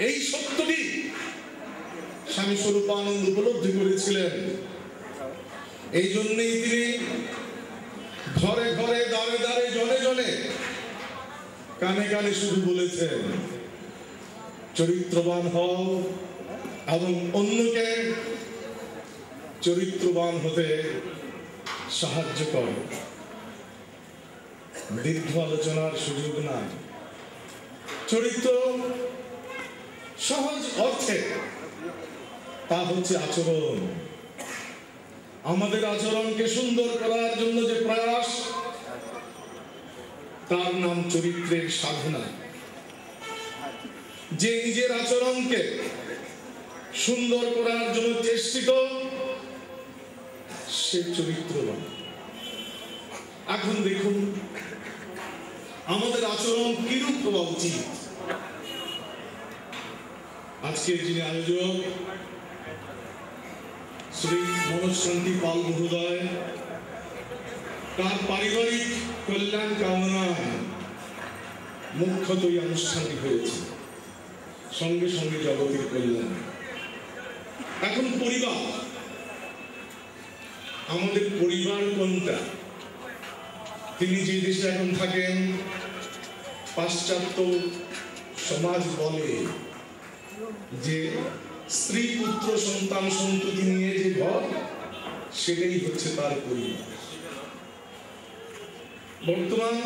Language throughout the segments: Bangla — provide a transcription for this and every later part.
এই সত্যটি স্বামী স্বরূপানন্দ উপলব্ধি করেছিলেন। এই জন্যই তিনি ঘরে ঘরে দাঁড়ে দাঁড়ে জনে জনে কানে কানে শুধু বলেছেন, চরিত্রবান হও এবং অন্যকে চরিত্রবান হতে সাহায্য করো। দীর্ঘ আলোচনার সুযোগ নাই। চরিত্র সহজ অর্থে তা হচ্ছে আচরণ। আমাদের আচরণকে সুন্দর করার জন্য যে প্রয়াস, তার নাম চরিত্রের সাধনা। যে নিজের আচরণকে সুন্দর করার জন্য চেষ্টিত, সে চরিত্রবান। এখন দেখুন আমাদের আচরণ কিরূপ হওয়া উচিত। আজকের যিনি আয়োজক শ্রী মনোজকান্তি পাল মহোদয়, তার পারিবারিক কল্যাণ কামনায় মুখ্যত এই অনুষ্ঠানটি হয়েছে, সঙ্গে সঙ্গে জগতের কল্যাণ। এখন পরিবার, আমাদের পরিবার কোনটা? তিনি যে দেশে এখন থাকেন, পাশ্চাত্য সমাজ বলে যে স্ত্রী পুত্র সন্তান সন্ততি নিয়ে যে ঘর, সেটাই হচ্ছে তার পরিবার। বর্তমান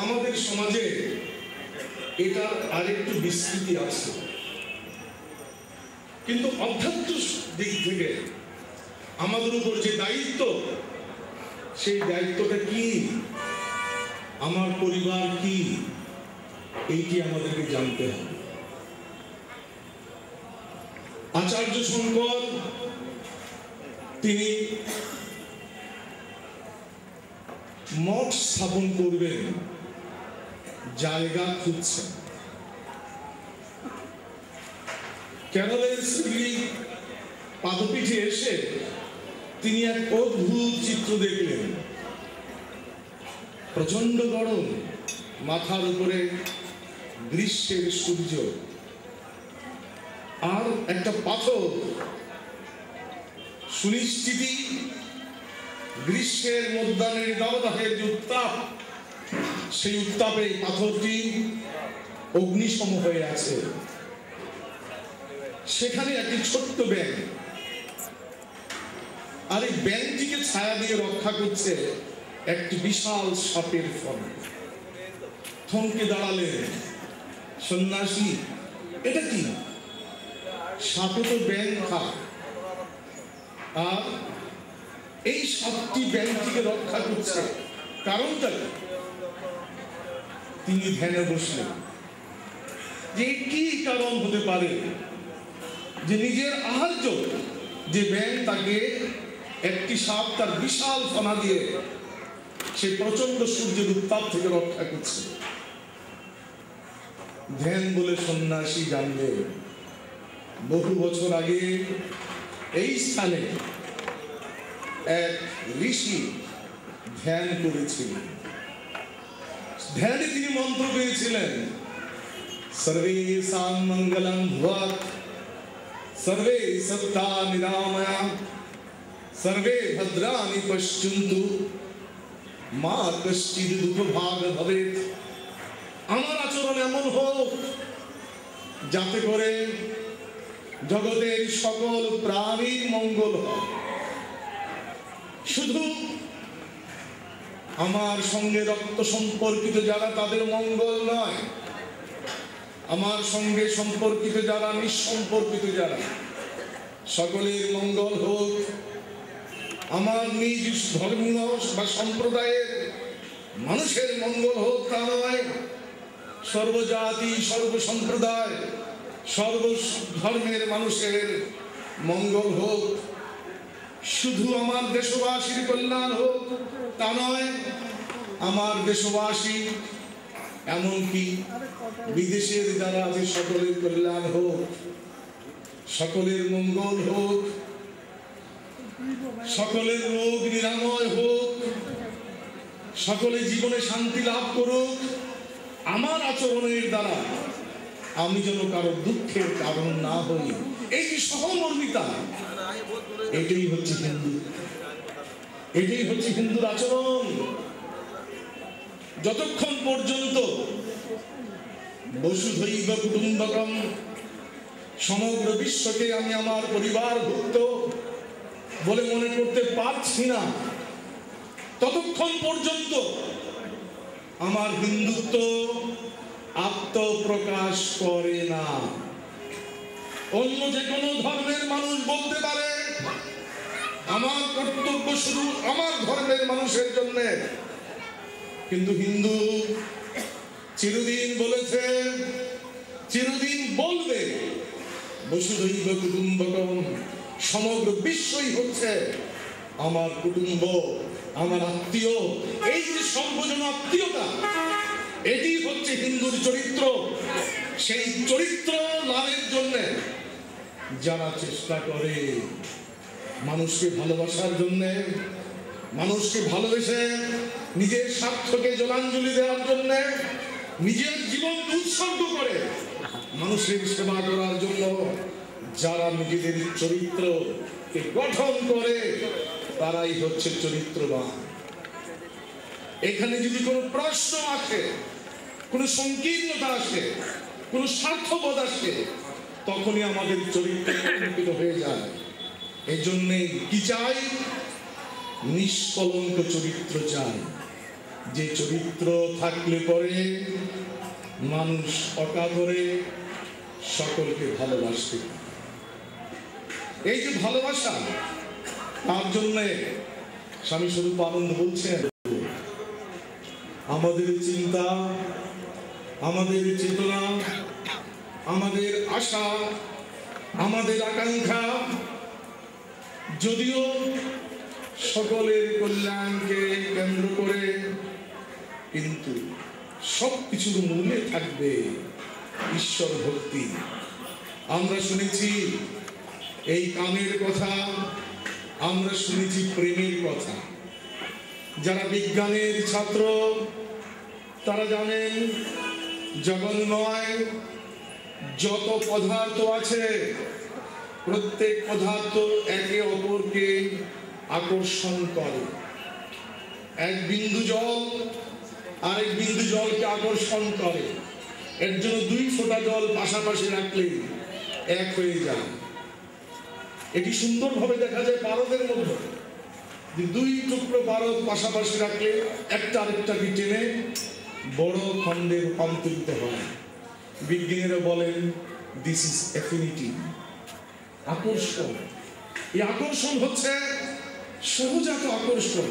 আমাদের সমাজে এটা আরেকটু বিস্তৃতি আছে, কিন্তু অধ্যাত্ম দিক থেকে আমাদের উপর যে দায়িত্ব, সেই দায়িত্বটা কি, আমার পরিবার কি, এইটি আমাদেরকে জানতে হবে। আচার্য শঙ্কর তিনি মঠ স্থাপন করবেন, জায়গা খুঁজছেন। কেরলের শ্রী পাদপীঠে এসে তিনি এক অদ্ভুত চিত্র দেখলেন। প্রচন্ড গরম, মাথার উপরে গ্রীষ্মের সূর্য, আর একটা পাথর, সুনিশ্চিতি গ্রীষ্মের মধ্যাহ্নের দাবদাহের যে উত্তাপ, সেই উত্তাপে পাথরটি অগ্নিসম হয়ে আছে। সেখানে একটি ছোট্ট ব্যাঙ, আর এই ব্যাঙটিকে ছায়া দিয়ে রক্ষা করছে একটি বিশাল সাপের ফল। থমকে দাঁড়ালেন সন্ন্যাসী, এটা কি? সাপে তো ব্যাঙ খায়, আর এই সাপটি ব্যাঙটিকে রক্ষা করছে, কারণটা কি? তিনি ধ্যানে বসলেন যে কি কারণ হতে পারে যে নিজের আহার্য যে ব্যাঙ, তাকে একটি সাপ তার বিশাল ফনা দিয়ে সে প্রচন্ড সূর্যের উত্তাপ থেকে রক্ষা করছে। ধ্যান বলে সন্ন্যাসী জানলে বহু বছর আগে এই স্থানে এক ঋষি ধ্যান করেছিলেন। ধ্যানে তিনি মন্ত্র পেয়েছিলেন, সর্বেষাং মঙ্গলং ভুয়াৎ, সর্বে সত্তা নিরাময়া, সর্বে ভদ্রাণি পশ্যন্তু, মা কশ্চিৎ দুঃখ ভাগ ভবেৎ। আমার আচরণ এমন হোক যাতে করে জগতের সকল প্রাণীর মঙ্গল হয়। শুধু আমার সঙ্গে রক্ত সম্পর্কিত যারা, তাদের মঙ্গল নয়, আমার সঙ্গে সম্পর্কিত যারা, নিঃসম্পর্কিত যারা, সকলের মঙ্গল হোক। আমার নিজ ধর্মীয় বা সম্প্রদায়ের মানুষের মঙ্গল হোক তা নয়, সর্বজাতি সর্বসম্প্রদায় সর্বধর্মের মানুষের মঙ্গল হোক। শুধু আমার দেশবাসীর কল্যাণ হোক তা নয়, আমার দেশবাসী এমনকি বিদেশের যারা আছে সকলের কল্যাণ হোক, সকলের মঙ্গল হোক, সকলের রোগ নিরাময় হোক, সকলে জীবনে শান্তি লাভ করুক। আমার আচরণের দ্বারা আমি যেন কারো দুঃখের কারণ না হই। এই যে সহমর্মিতা, এটাই হচ্ছে হিন্দু, এটাই হচ্ছে হিন্দুর আচরণ। যতক্ষণ পর্যন্ত বসুধৈব কুটুম্বকম, সমগ্র বিশ্বকে আমি আমার পরিবারভুক্ত বলে মনে করতে পারছি না, ততক্ষণ পর্যন্ত আমার হিন্দুত্ব আত্মপ্রকাশ করে না। অন্য যে কোনো ধর্মের মানুষ বলতে পারে আমার কর্তব্য শুধু আমার ধর্মের মানুষের জন্য, কিন্তু হিন্দু চিরদিন বলেছে, চিরদিন বলবে, বসুধৈব কুটুম্বকম, সমগ্র বিশ্বই হচ্ছে আমার কুটুম্ব, আমার আত্মীয়। এই যে সম্বোধন আত্মীয়তা, এটি হচ্ছে হিন্দুর চরিত্র। সেই চরিত্র লাভের জন্য যারা চেষ্টা করে মানুষকে ভালোবাসার জন্য, মানুষকে ভালোবেসে নিজের স্বার্থকে জলাঞ্জলি দেওয়ার জন্য, নিজের জীবন উৎসর্গ করে মানুষের সেবা করার জন্য যারা নিজেদের চরিত্রকে গঠন করে, তারাই হচ্ছে চরিত্রবান। এখানে যদি কোনো প্রশ্ন আসে, কোনো সংকীর্ণতা আসে, কোনো স্বার্থবোধ আসে, তখনই আমাদের চরিত্র কলঙ্কিত হয়ে যায়। এই জন্যে কি চাই? নিষ্কলঙ্ক চরিত্র চাই, যে চরিত্র থাকলে পরে মানুষ অকাতরে সকলকে ভালোবাসে। এই যে ভালোবাসা, তার জন্য স্বামী স্বরূপানন্দ বলছেন, আমাদের চিন্তা, আমাদের চেতনা, আমাদের আশা, আমাদের আকাঙ্ক্ষা যদিও সকলের কল্যাণকে কেন্দ্র করে, কিন্তু সবকিছুর মূলে থাকবে ঈশ্বর ভক্তি। আমরা শুনেছি এই কামের কথা, আমরা শুনেছি প্রেমের কথা। যারা বিজ্ঞানের ছাত্র তারা জানেন জগন্ময় যত পদার্থ আছে, প্রত্যেক পদার্থ একে অপরকে আকর্ষণ করে। এক বিন্দু জল আরেক বিন্দু জলকে আকর্ষণ করে। এর জন্য দুই ফোঁটা জল পাশাপাশি রাখলে এক হয়ে যায়। এটি সুন্দরভাবে দেখা যায় পারদের মধ্যে, যে দুই টুকরো পারদ পাশাপাশি রাখলে একটা আরেকটাকে টেনে বড় খণ্ডে রূপান্তরিত হয়। বিজ্ঞানীরা বলেন দিস ইজ অ্যাফিনিটি, আকর্ষণ। এই আকর্ষণ হচ্ছে সহজাত আকর্ষণ।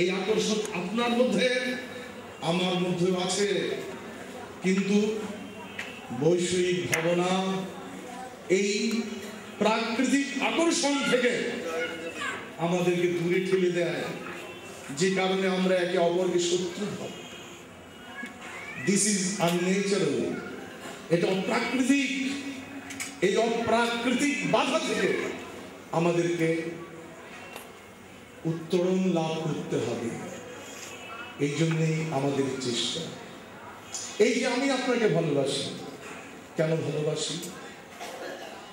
এই আকর্ষণ আপনার মধ্যে আমার মধ্যেও আছে, কিন্তু বৈষয়িক ভাবনা এই প্রাকৃতিক আকর্ষণ থেকে আমাদেরকে দূরে ঠেলে দেয়, যে কারণে আমরা একে অপরকে শত্রু ভাবি। দিস ইজ আনন্যাচারাল, এটা অপ্রাকৃতিক। এই অপ্রাকৃতিক বাধা থেকে আমাদেরকে উত্তরণ লাভ করতে হবে। এই জন্যই আমাদের চেষ্টা। এই যে আমি আপনাকে ভালোবাসি, কেন ভালোবাসি?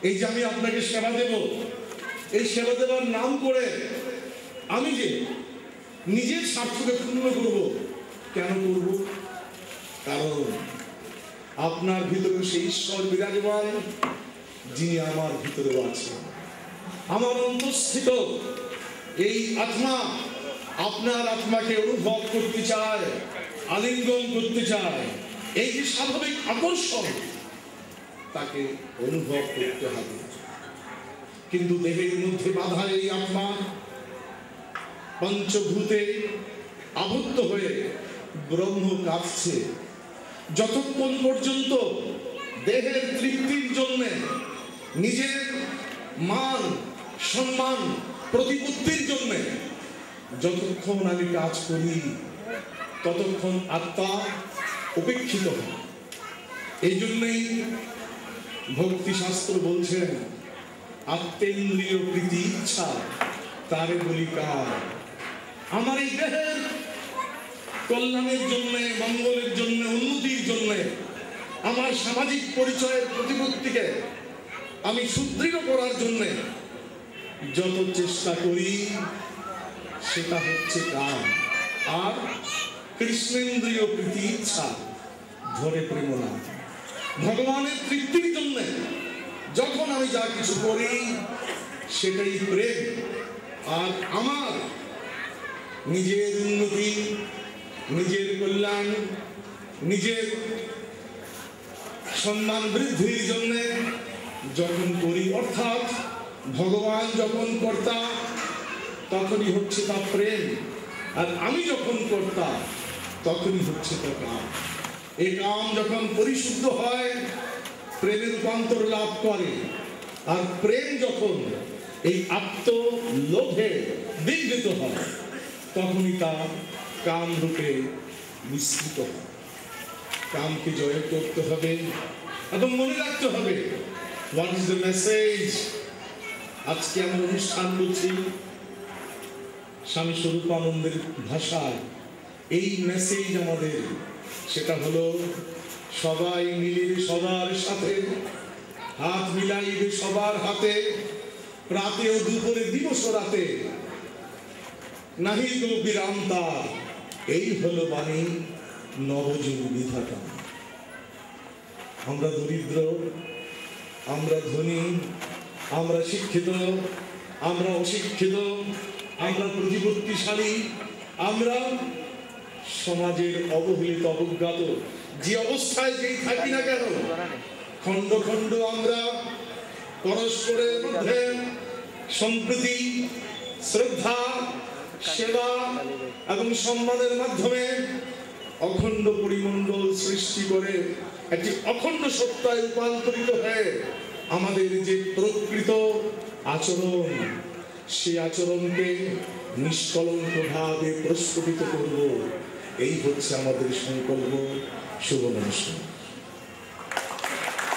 এই যে আমি আপনাকে সেবা দেব, এই সেবা দেওয়ার নাম করে আমি যে নিজের স্বার্থকে পূর্ণ করব, কেন করব? কারণ আপনার ভিতরে সেই ঈশ্বর বিরাজমান যিনি আমার ভিতরেও আছেন। আমার অন্তঃস্থিত এই আত্মা আপনার আত্মাকে অনুভব করতে চায়, আলিঙ্গন করতে চায়। এই যে স্বাভাবিক আকর্ষণ, তাকে অনুভব করতে হবে। কিন্তু দেহের মধ্যে বাধা এই আত্মা পঞ্চভূতে আবদ্ধ হয়ে ব্রহ্ম কাঁপছে। যতক্ষণ পর্যন্ত দেহের তৃপ্তির জন্য, নিজের মান সম্মান প্রতিপত্তির জন্য যতক্ষণ আমি কাজ করি, ততক্ষণ আত্মা উপেক্ষিত হয়। এই জন্যই ভক্তিশাস্ত্র বলছেন, আত্মেন্দ্রিয় প্রীতি ইচ্ছা তারে বলি কার। আমার এই দেহের কল্যাণের জন্য, মঙ্গলের জন্য, উন্নতির জন্য আমার সামাজিক পরিচয়ের প্রতিপত্তিকে আমি সুদৃঢ় করার জন্য যত চেষ্টা করি সেটা হচ্ছে কাম, আর কৃষ্ণেন্দ্রীয় প্রীতি ইচ্ছা ধরে প্রেম না। ভগবানের তৃপ্তির জন্য যখন আমি যা কিছু করি সেটাই প্রেম। আর আমার নিজের উন্নতি, নিজের কল্যাণ, নিজের সম্মান বৃদ্ধির জন্য যখন করি, অর্থাৎ ভগবান যখন কর্তা তখনই হচ্ছে তা প্রেম, আর আমি যখন কর্তা তখনই হচ্ছে তা কাম। এই কাম যখন পরিশুদ্ধ হয় প্রেমের রূপান্তর লাভ করে, আর প্রেম যখন এই আত্মলোভে বিঘ্নিত হয় তখনই তা কাম রূপে মিশ্রিত হয়। কামকে জয় করতে হবে এবং মনে রাখতে হবে হোয়াট ইজ দ্য মেসেজ। আজকে আমরা অনুষ্ঠান করছি স্বামী স্বরূপানন্দের ভাষায়, এই মেসেজ আমাদের, সেটা হলো সবাই মিলিয়ে সবার সাথে হাত মিলাইবে সবার হাতে, প্রাতে ও দুপুরে দিবস রাতে নাহি গো বিরাম তার, এই হলো বাণী নবযুগ বিধাতা। আমরা দরিদ্র, আমরা ধনী, আমরা শিক্ষিত, আমরা অশিক্ষিত, আমরা প্রতিপত্তিশালী, আমরা সমাজের অবহেলিত অবজ্ঞাত, যে অবস্থায় যেই থাকি না কেন, খণ্ড খণ্ড আমরা পরস্পরের মধ্যে সম্প্রীতি, শ্রদ্ধা, সেবা এবং সম্মানের মাধ্যমে অখণ্ড পরিমণ্ডল সৃষ্টি করে একটি অখণ্ড সত্তায় রূপান্তরিত হয়ে আমাদের যে প্রকৃত আচরণ, সেই আচরণকে নিষ্কলঙ্কভাবে প্রস্ফুটিত করব, এই হচ্ছে আমাদের সংকল্প। শুভ নমস্কার।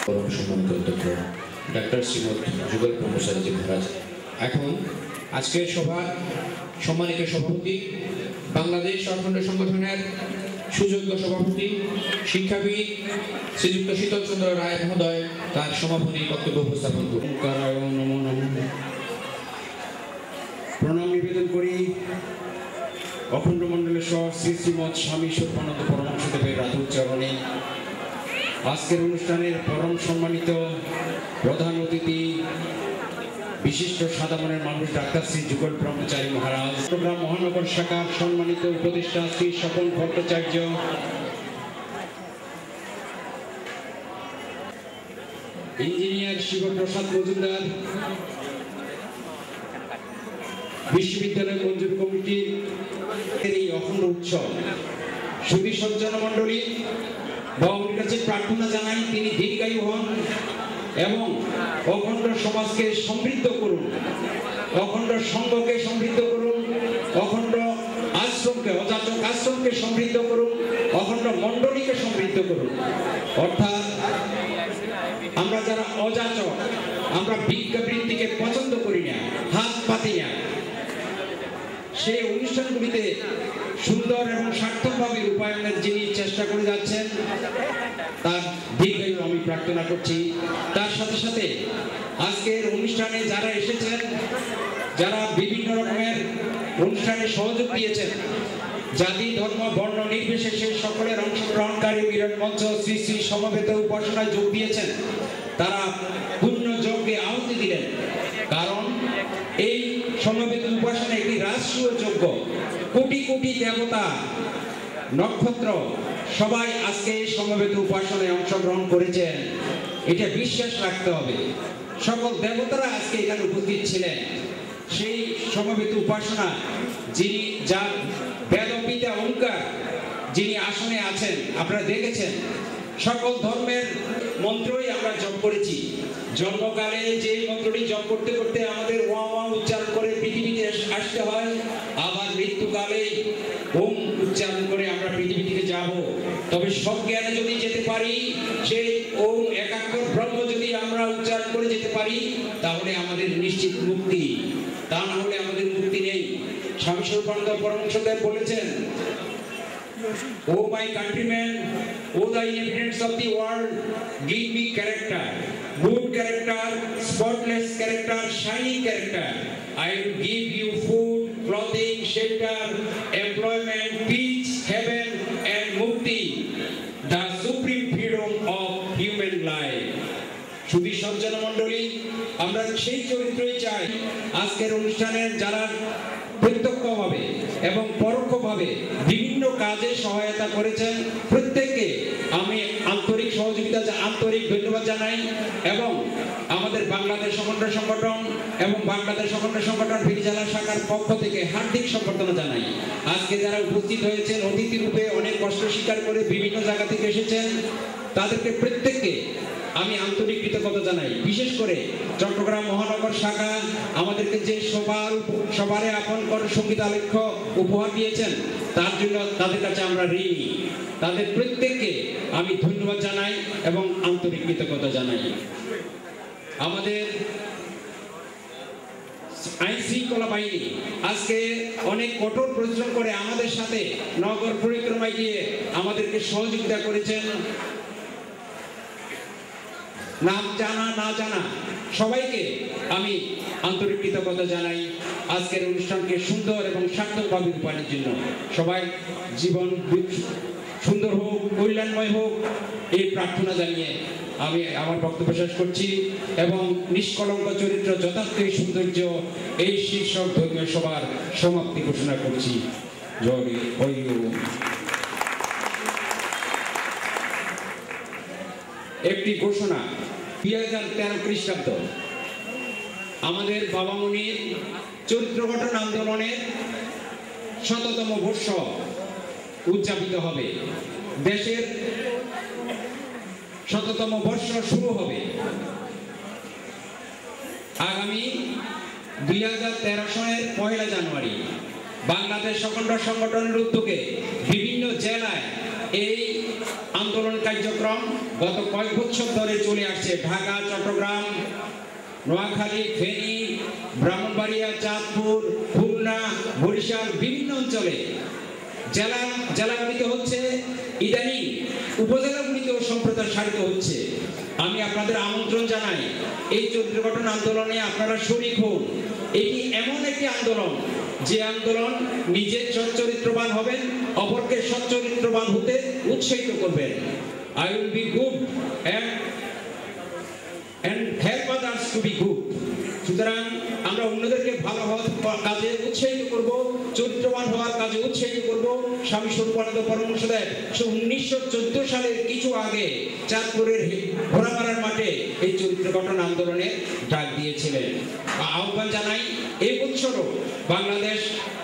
পরম সম্মানিত অধ্যক্ষ ডাক্তার শ্রীমৎ যুগল ব্রহ্মচারীজি মহারাজ, এখন আজকের সভার সম্মানিত সভাপতি, বাংলাদেশ অখণ্ড সংগঠনের সুযোগ্য সভাপতি, শিক্ষাবিদ শ্রীযুক্ত শীতল চন্দ্র রায় মহোদয় তার সমাপনী বক্তব্য উপস্থাপন করুন। প্রণাম নিবেদন করি অখণ্ড মণ্ডলের সহ শ্রী শ্রীমৎ স্বামী স্বরূপানন্দ পরমহংসদেবের রাতুল চরণে। আজকের অনুষ্ঠানের পরম সম্মানিত প্রধান অতিথি বিশিষ্ট সাধারণের মানুষ ডাক্তার শ্রী যুগল ব্রহ্মচারী মহারাজ, চট্টগ্রাম মহানগর শাখার সম্মানিত উপদেষ্টা শ্রী স্বপন ভট্টাচার্য, ইঞ্জিনিয়ার শিবপ্রসাদ মজুমদার, বিশ্ববিদ্যালয় মঞ্জুর কমিটির এই অখণ্ড উৎসব সুধী সজ্জন মণ্ডলী, বাবুর কাছে প্রার্থনা জানাই তিনি দীর্ঘায়ু হন এবং অখণ্ড সমাজকে সমৃদ্ধ করুন, অখণ্ড সংঘকে সমৃদ্ধ করুন, অখণ্ড আশ্রমকে, অযাচক আশ্রমকে সমৃদ্ধ করুন, অখণ্ড মণ্ডলীকে সমৃদ্ধ করুন। অর্থাৎ আমরা যারা অযাচক, আমরা ভিক্ষাবৃত্তিকে পছন্দ করি না, হাত পাতি না, সেই অনুষ্ঠানগুলিতে সুন্দর এবং সার্থকভাবে রূপায়ণের যিনি চেষ্টা করে যাচ্ছেন তার দীর্ঘায়ু আমি প্রার্থনা করছি। তার সাথে সাথে আজকের অনুষ্ঠানে যারা এসেছেন, যারা বিভিন্ন রকমের অনুষ্ঠানে সহযোগ দিয়েছেন, জাতি ধর্ম বর্ণ নির্বিশেষে সকলের অংশগ্রহণকারী মিলন মঞ্চ শ্রী শ্রী সমবেত উপাসনায় যোগ দিয়েছেন, তারা পুণ্য যজ্ঞে আহুতি দিলেন। কারণ এই সমবেত উপাসনা একটি রাষ্ট্রীয় যজ্ঞ, কোটি কোটি দেবতা নক্ষত্র সবাই আজকে এই সমবেত উপাসনায় অংশগ্রহণ করেছেন, এটা বিশ্বাস রাখতে হবে। সকল দেবতারা আজকে এখানে উপস্থিত ছিলেন। সেই সমবেত উপাসনা যিনি, যার বেদপিতা ওঙ্কার যিনি আসনে আছেন, আপনারা দেখেছেন সকল ধর্মের মন্ত্রই আমরা জপ করেছি। জন্মকালে যে মন্ত্রটি জপ করতে করতে আমাদের ওয়া ওয়া উচ্চারণ করে পৃথিবীতে আসতে হয়, আবার মৃত্যুকালে ওম উচ্চারণ করে আমরা পৃথিবী থেকে যাব। তবে সজ্ঞানে যদি যেতে পারি, সেই ওম একাক্ষর ব্রহ্ম যদি আমরা উচ্চারণ করে যেতে পারি, তাহলে আমাদের নিশ্চিত মুক্তি, তা না হলে আমাদের মুক্তি নেই। স্বামী স্বরূপানন্দ পরমহংসদেব বলেছেন O my countrymen, O the inhabitants of the world, give me character, good character, spotless character, shining character. I will give you food, clothing, shelter, employment, peace, heaven, and mukti, the supreme freedom of human life. শুধু সজ্জন মণ্ডলী, আমরা সেই চরিত্রই চাই আজকের অনুষ্ঠানের যারা প্রত্যক্ষভাবে এবং পরোক্ষভাবে বিভিন্ন কাজে সহায়তা করেছেন প্রত্যেককে আমি আন্তরিক সহযোগিতা আন্তরিক ধন্যবাদ জানাই এবং আমাদের বাংলাদেশ অখণ্ড সংগঠন এবং বাংলাদেশ অখণ্ড সংগঠন ফেনী জেলা শাখার পক্ষ থেকে হার্দিক সম্বর্ধনা জানাই। আজকে যারা উপস্থিত হয়েছেন অতিথি রূপে অনেক কষ্ট স্বীকার করে বিভিন্ন জায়গা থেকে এসেছেন তাদেরকে প্রত্যেককে আমি আন্তরিক কৃতজ্ঞতা জানাই। বিশেষ করে চট্টগ্রাম মহানগর শাখা আমাদেরকে যে সবারে আপন করে সঙ্গীতালেখ্য উপহার দিয়েছেন তার জন্য তাদের কাছে আমরা ঋণী। তাদের প্রত্যেককে আমি ধন্যবাদ জানাই এবং আন্তরিক কৃতজ্ঞতা জানাই। আমাদের আইন শৃঙ্খলা বাহিনী আজকে অনেক কঠোর পরিশ্রম করে আমাদের সাথে নগর পরিক্রমায় গিয়ে আমাদেরকে সহযোগিতা করেছেন। নাম জানা না জানা সবাইকে আমি আন্তরিক কৃতজ্ঞতা জানাই আজকের অনুষ্ঠানকে সুন্দর এবং সার্থকভাবে রূপায়ণের জন্য। সবাই জীবন সুন্দর হোক, কল্যাণময় হোক এই প্রার্থনা জানিয়ে আমি আমার বক্তব্য শেষ করছি এবং নিষ্কলঙ্ক চরিত্র যথার্থই সৌন্দর্য এই শীর্ষক ধর্মীয় সভার সমাপ্তি ঘোষণা করছি। জয় হরি ওম। একটি ঘোষণা, 2013 খ্রিস্টাব্দ আমাদের বাবামণির চরিত্র গঠন আন্দোলনের 100তম বর্ষ উদযাপিত হবে। দেশের 100তম বর্ষ শুরু হবে আগামী 2013 সনের 1 জানুয়ারি। বাংলাদেশ অখণ্ড সংগঠনের উদ্যোগে বিভিন্ন জেলায় এই আন্দোলন কার্যক্রম গত কয়েক বছর ধরে চলে আসছে। ঢাকা, চট্টগ্রাম, নোয়াখালী, ফেনী, ব্রাহ্মণবাড়িয়া, চাঁদপুর, খুলনা, বরিশাল বিভিন্ন অঞ্চলে জেলাগুলিতে হচ্ছে, ইদানিং উপজেলাগুলিতেও সম্প্রসারিত হচ্ছে। আমি আপনাদের আমন্ত্রণ জানাই এই চরিত্র গঠন আন্দোলনে আপনারা শরীক হন। এটি এমন একটি আন্দোলন যে আন্দোলন নিজে সচ্চরিত্রবান হবেন, অপরকে সচ্চরিত্রবান হতে উৎসাহিত করবেন। I will be good and help others to be good. সুতরাং আমরা অন্যদেরকে ভালো হওয়ার কাজে উৎসাহিত করব, চরিত্রবান হওয়ার কাজে উৎসাহিত করব। স্বামী স্বরূপানন্দ পরমহংসদেব 1914 সালের কিছু আগে চাঁদপুরের ঘোড়ামারার মাঠে এই চরিত্র গঠন আন্দোলনে ডাক দিয়েছিলেন। আহ্বান জানাই এই বছরও বাংলাদেশ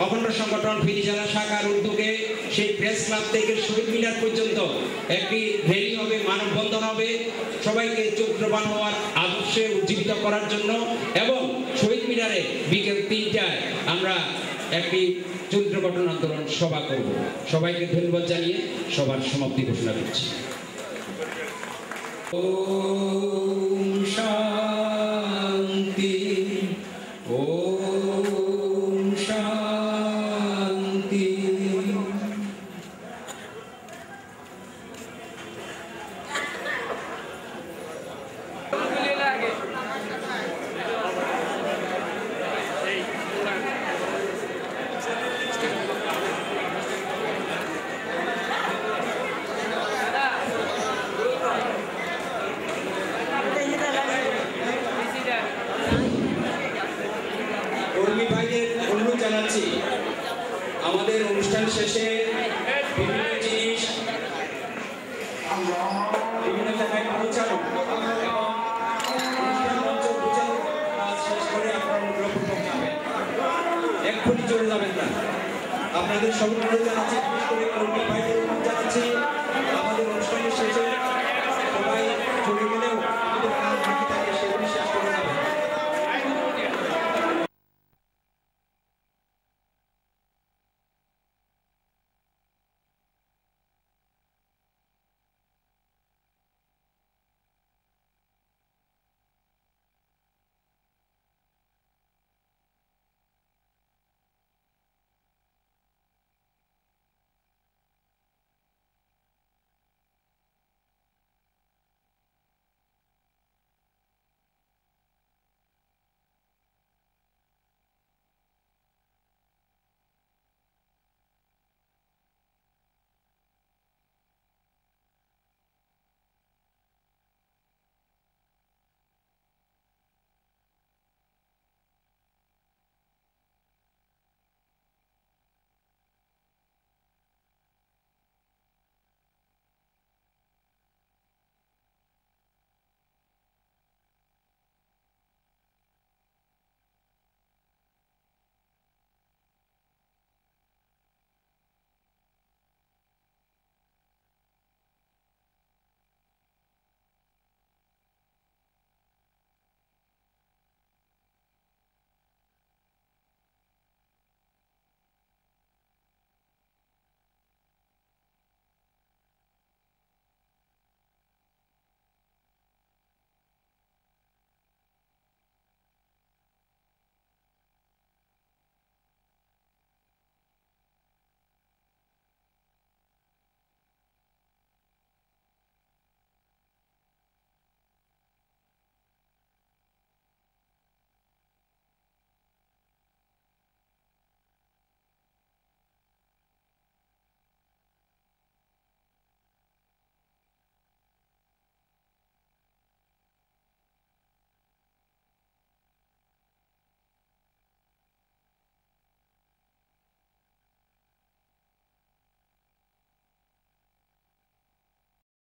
অখণ্ড সংগঠন ফেনী জেলা শাখার উদ্যোগে সেই প্রেস ক্লাব থেকে শহীদ মিনার পর্যন্ত একটি র্যালি হবে, মানববন্ধন হবে, সবাইকে চরিত্রবান হওয়ার আদর্শে উজ্জীবিত করার জন্য। এবং শহীদ মিনারে বিকেল 3টায় আমরা একটি চরিত্র গঠন আন্দোলন সভা করব। সবাইকে ধন্যবাদ জানিয়ে সবার সমাপ্তি ঘোষণা করছি। ওম শান্তি, ওম শান্তি। কর্মী ভাইদের অনুরোধ জানাচ্ছি আমাদের অনুষ্ঠান শেষে বিভিন্ন জিনিস বিভিন্ন জায়গায় পৌঁছানো এবং অনুষ্ঠান মঞ্চ পৌঁছানো কাজ শেষ করে আপনারা অনুগ্রহপূর্বক যাবেন, এক্ষুনি চলে যাবেন না। আপনাদের সব অনুরোধ জানাচ্ছি, বিশেষ করে কর্মী ভাইদের অনুরোধ জানাচ্ছি আমাদের অনুষ্ঠানের শেষে